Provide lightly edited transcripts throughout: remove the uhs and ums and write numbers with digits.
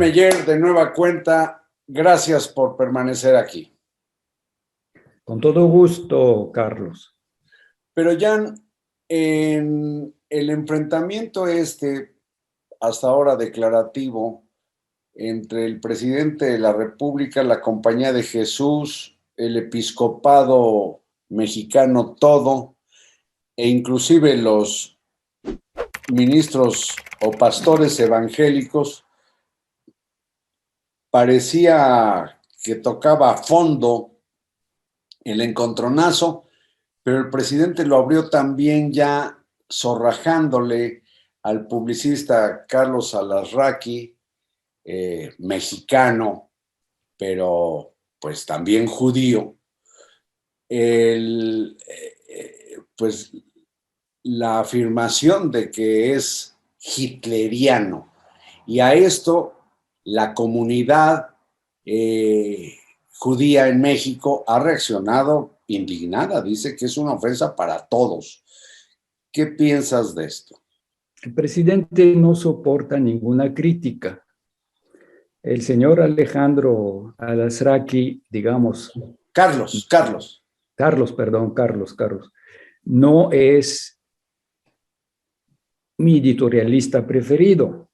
Meyer, de nueva cuenta, gracias por permanecer aquí. Con todo gusto, Carlos. Pero Jan, en el enfrentamiento hasta ahora declarativo, entre el presidente de la República, la Compañía de Jesús, el episcopado mexicano todo, e inclusive los ministros o pastores evangélicos, parecía que tocaba a fondo el encontronazo, pero el presidente lo abrió también ya zorrajándole al publicista Carlos Alarraqui, mexicano, pero pues también judío, pues la afirmación de que es hitleriano. Y a esto la comunidad judía en México ha reaccionado indignada, dice que es una ofensa para todos. ¿Qué piensas de esto? El presidente no soporta ninguna crítica. El señor Alejandro Alarraqui, digamos... Carlos, no es mi editorialista preferido,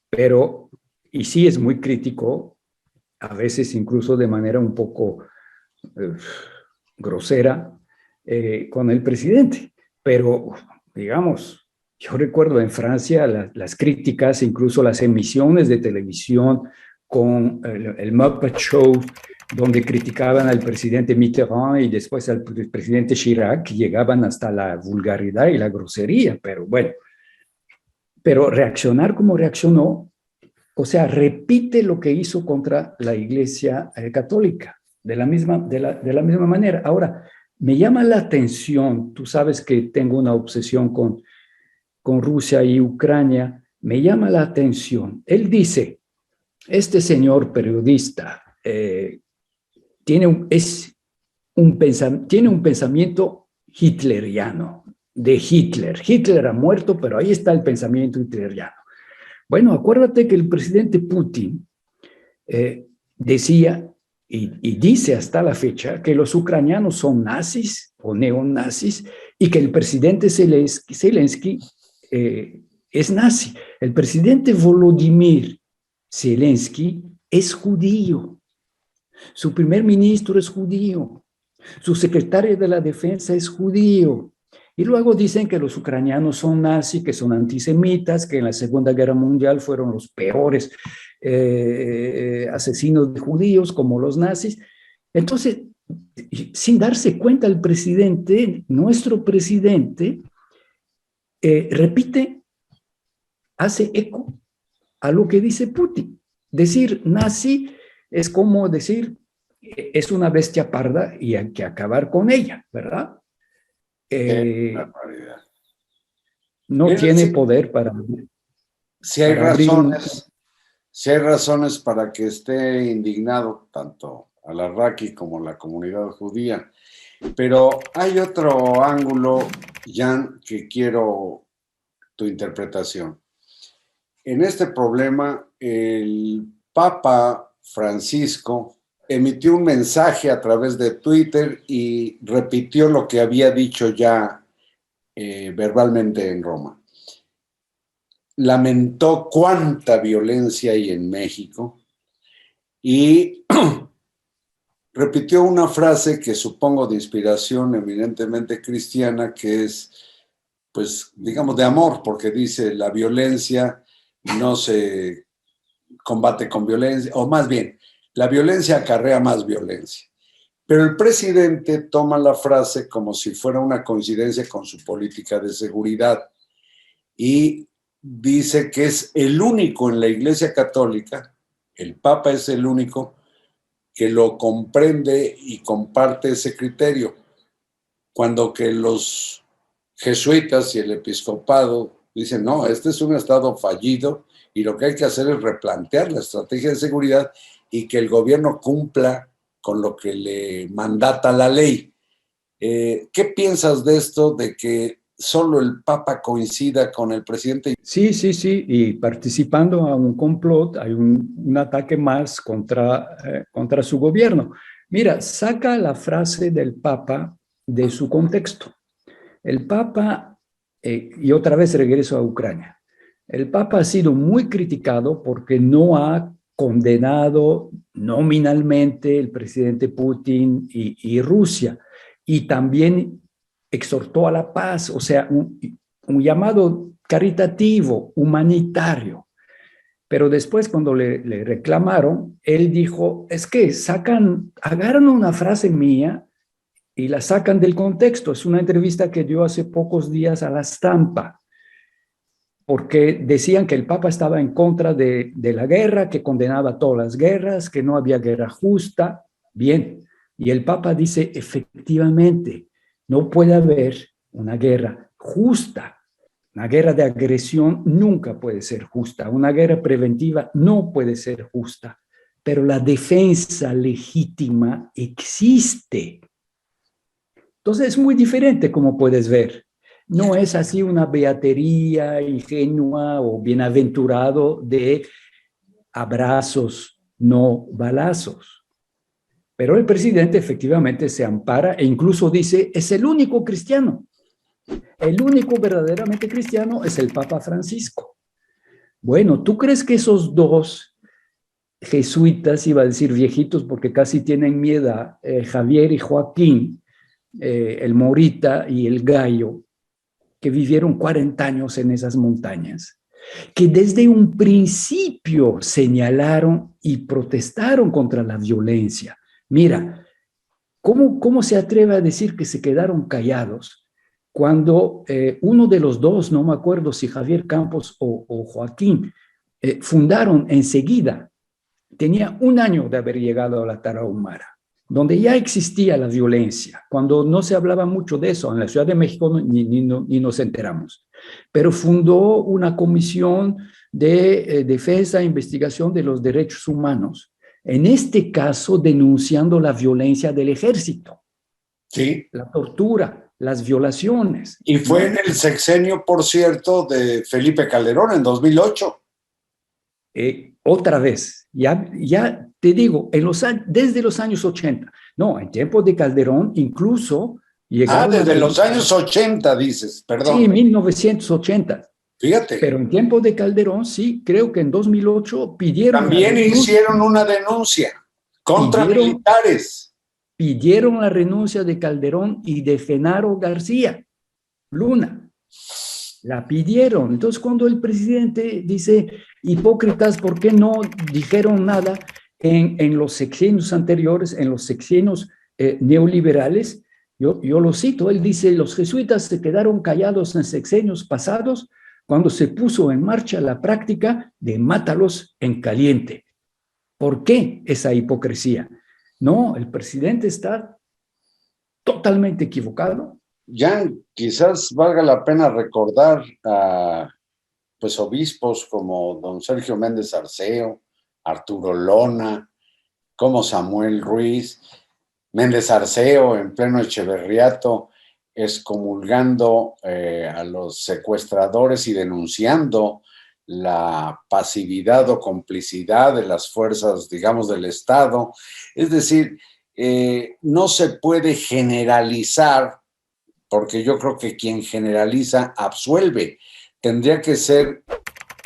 pero, y sí es muy crítico, a veces incluso de manera un poco grosera, con el presidente. Pero, digamos, yo recuerdo en Francia las críticas, incluso las emisiones de televisión con el Muppet Show, donde criticaban al presidente Mitterrand y después al presidente Chirac, llegaban hasta la vulgaridad y la grosería, pero bueno. Pero reaccionar como reaccionó, o sea, repite lo que hizo contra la Iglesia Católica, de la misma manera. Ahora, me llama la atención, tú sabes que tengo una obsesión con Rusia y Ucrania, me llama la atención. Él dice, este señor periodista tiene un pensamiento hitleriano, de Hitler. Hitler ha muerto, pero ahí está el pensamiento hitleriano. Bueno, acuérdate que el presidente Putin decía y dice hasta la fecha que los ucranianos son nazis o neonazis y que el presidente Zelensky es nazi. El presidente Volodymyr Zelensky es judío. Su primer ministro es judío. Su secretario de la defensa es judío. Y luego dicen que los ucranianos son nazis, que son antisemitas, que en la Segunda Guerra Mundial fueron los peores asesinos de judíos, como los nazis. Entonces, sin darse cuenta el presidente, nuestro presidente, repite, hace eco a lo que dice Putin. Decir nazi es como decir, es una bestia parda y hay que acabar con ella, ¿verdad? No tiene poder para... Si hay razones para que esté indignado tanto Alarraqui como la comunidad judía, pero hay otro ángulo, Jan, que quiero tu interpretación. En este problema, el Papa Francisco emitió un mensaje a través de Twitter y repitió lo que había dicho ya verbalmente en Roma. Lamentó cuánta violencia hay en México y repitió una frase que supongo de inspiración eminentemente cristiana, que es, pues, digamos, de amor, porque dice, la violencia no se combate con violencia, o más bien, la violencia acarrea más violencia. Pero el presidente toma la frase como si fuera una coincidencia con su política de seguridad y dice que es el único en la Iglesia Católica, el Papa es el único que lo comprende y comparte ese criterio, cuando que los jesuitas y el episcopado dicen, no, este es un estado fallido y lo que hay que hacer es replantear la estrategia de seguridad y que el gobierno cumpla con lo que le mandata la ley. ¿Qué piensas de esto, de que solo el Papa coincida con el presidente. Sí, sí, sí, y participando a un complot, hay un ataque más contra su gobierno. Mira, saca la frase del Papa de su contexto. El Papa, y otra vez regreso a Ucrania, el Papa ha sido muy criticado porque no ha condenado nominalmente el presidente Putin y Rusia, y también exhortó a la paz, o sea, un llamado caritativo, humanitario. Pero después, cuando le reclamaron, él dijo, es que agarran una frase mía y la sacan del contexto. Es una entrevista que dio hace pocos días a La Stampa, porque decían que el Papa estaba en contra de la guerra, que condenaba todas las guerras, que no había guerra justa. Bien, y el Papa dice, efectivamente, no puede haber una guerra justa. Una guerra de agresión nunca puede ser justa. Una guerra preventiva no puede ser justa. Pero la defensa legítima existe. Entonces es muy diferente, como puedes ver. No es así una beatería ingenua o bienaventurado de abrazos, no balazos. Pero el presidente efectivamente se ampara e incluso dice, es el único cristiano. El único verdaderamente cristiano es el Papa Francisco. Bueno, ¿tú crees que esos dos jesuitas, iba a decir viejitos porque casi tienen mi edad, Javier y Joaquín, el Morita y el Gallo, que vivieron 40 años en esas montañas, que desde un principio señalaron y protestaron contra la violencia? Mira, ¿cómo se atreve a decir que se quedaron callados cuando uno de los dos, no me acuerdo si Javier Campos o Joaquín, fundaron enseguida, tenía un año de haber llegado a la Tarahumara, donde ya existía la violencia, cuando no se hablaba mucho de eso, en la Ciudad de México ni nos enteramos, pero fundó una comisión de defensa e investigación de los derechos humanos, en este caso denunciando la violencia del ejército, Sí. la tortura, las violaciones. Y fue en el sexenio, por cierto, de Felipe Calderón en 2008. Otra vez, ya te digo, desde los años 80, no, en tiempos de Calderón incluso llegaron desde los años 80 dices, perdón. Sí, 1980. Fíjate. Pero en tiempos de Calderón, sí, creo que en 2008 pidieron... También hicieron una denuncia contra militares. Pidieron la renuncia de Calderón y de Genaro García Luna. La pidieron. Entonces, cuando el presidente dice, hipócritas, ¿por qué no dijeron nada en los sexenios anteriores, en los sexenios neoliberales? Yo lo cito, él dice, los jesuitas se quedaron callados en sexenios pasados cuando se puso en marcha la práctica de mátalos en caliente. ¿Por qué esa hipocresía? No, el presidente está totalmente equivocado. Jan, quizás valga la pena recordar a pues, obispos como don Sergio Méndez Arceo, Arturo Lona, como Samuel Ruiz, Méndez Arceo en pleno Echeverriato, excomulgando a los secuestradores y denunciando la pasividad o complicidad de las fuerzas, digamos, del Estado. Es decir, no se puede generalizar, porque yo creo que quien generaliza absuelve. Tendría que ser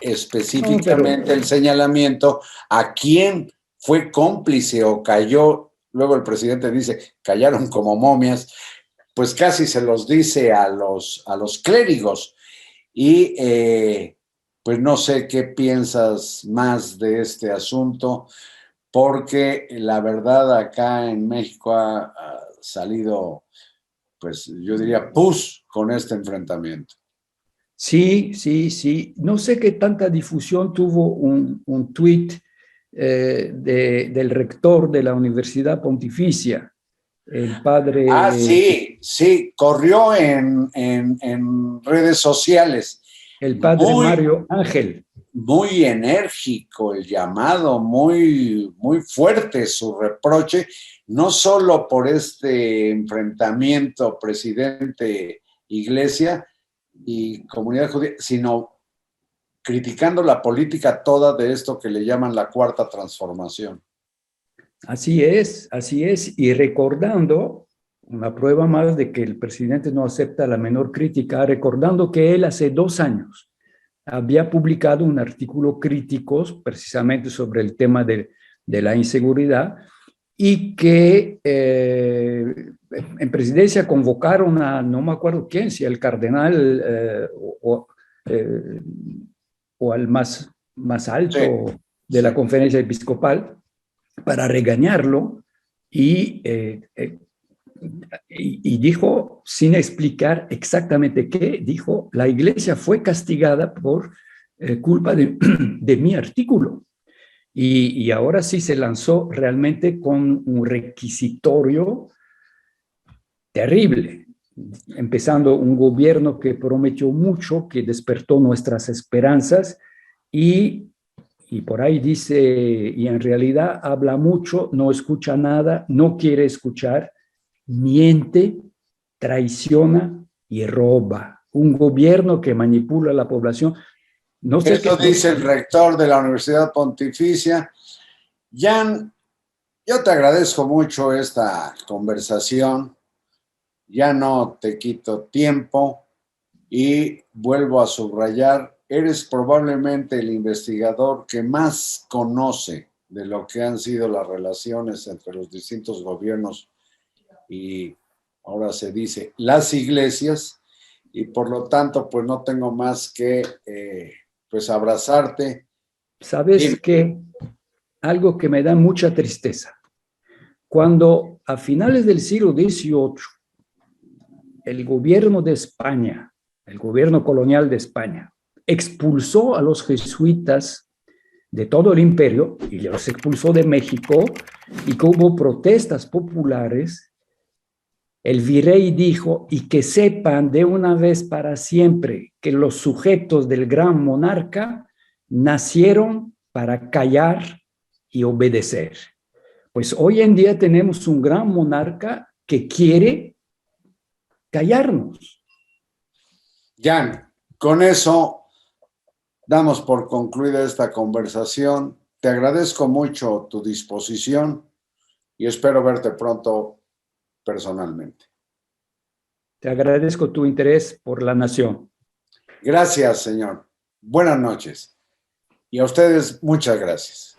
específicamente el señalamiento a quién fue cómplice o cayó. Luego el presidente dice, callaron como momias, pues casi se los dice a los clérigos. Y pues no sé qué piensas más de este asunto, porque la verdad acá en México ha salido, pues yo diría, pus con este enfrentamiento. Sí, sí, sí. No sé qué tanta difusión tuvo un tuit del rector de la Universidad Pontificia, el padre... Sí, corrió en redes sociales. El padre Mario Ángel. Muy enérgico el llamado, muy fuerte su reproche, no solo por este enfrentamiento presidente-iglesia, y comunidad judía, sino criticando la política toda de esto que le llaman la cuarta transformación. Así es, y recordando una prueba más de que el presidente no acepta la menor crítica, recordando que él hace 2 años había publicado un artículo crítico precisamente sobre el tema de la inseguridad y que en presidencia convocaron a, no me acuerdo quién, si el cardenal eh, o al más alto Sí, de la sí. conferencia episcopal para regañarlo y, y dijo, sin explicar exactamente qué, dijo, la iglesia fue castigada por culpa de mi artículo. Y ahora sí se lanzó realmente con un requisitorio terrible, empezando un gobierno que prometió mucho, que despertó nuestras esperanzas y por ahí dice, y en realidad habla mucho, no escucha nada, no quiere escuchar, miente, traiciona y roba. Un gobierno que manipula a la población. No sé Esto qué. dice el rector de la Universidad Pontificia. Jan, yo te agradezco mucho esta conversación. Ya no te quito tiempo y vuelvo a subrayar, eres probablemente el investigador que más conoce de lo que han sido las relaciones entre los distintos gobiernos y ahora se dice las iglesias, y por lo tanto pues no tengo más que pues abrazarte. ¿Sabes Dime. qué? Algo que me da mucha tristeza. Cuando a finales del siglo XVIII el gobierno de España, el gobierno colonial de España, expulsó a los jesuitas de todo el imperio y los expulsó de México y que hubo protestas populares, el virrey dijo, y que sepan de una vez para siempre que los sujetos del gran monarca nacieron para callar y obedecer. Pues hoy en día tenemos un gran monarca que quiere callarnos. Jan, con eso damos por concluida esta conversación. Te agradezco mucho tu disposición y espero verte pronto personalmente. Te agradezco tu interés por la nación. Gracias, señor. Buenas noches. Y a ustedes, muchas gracias.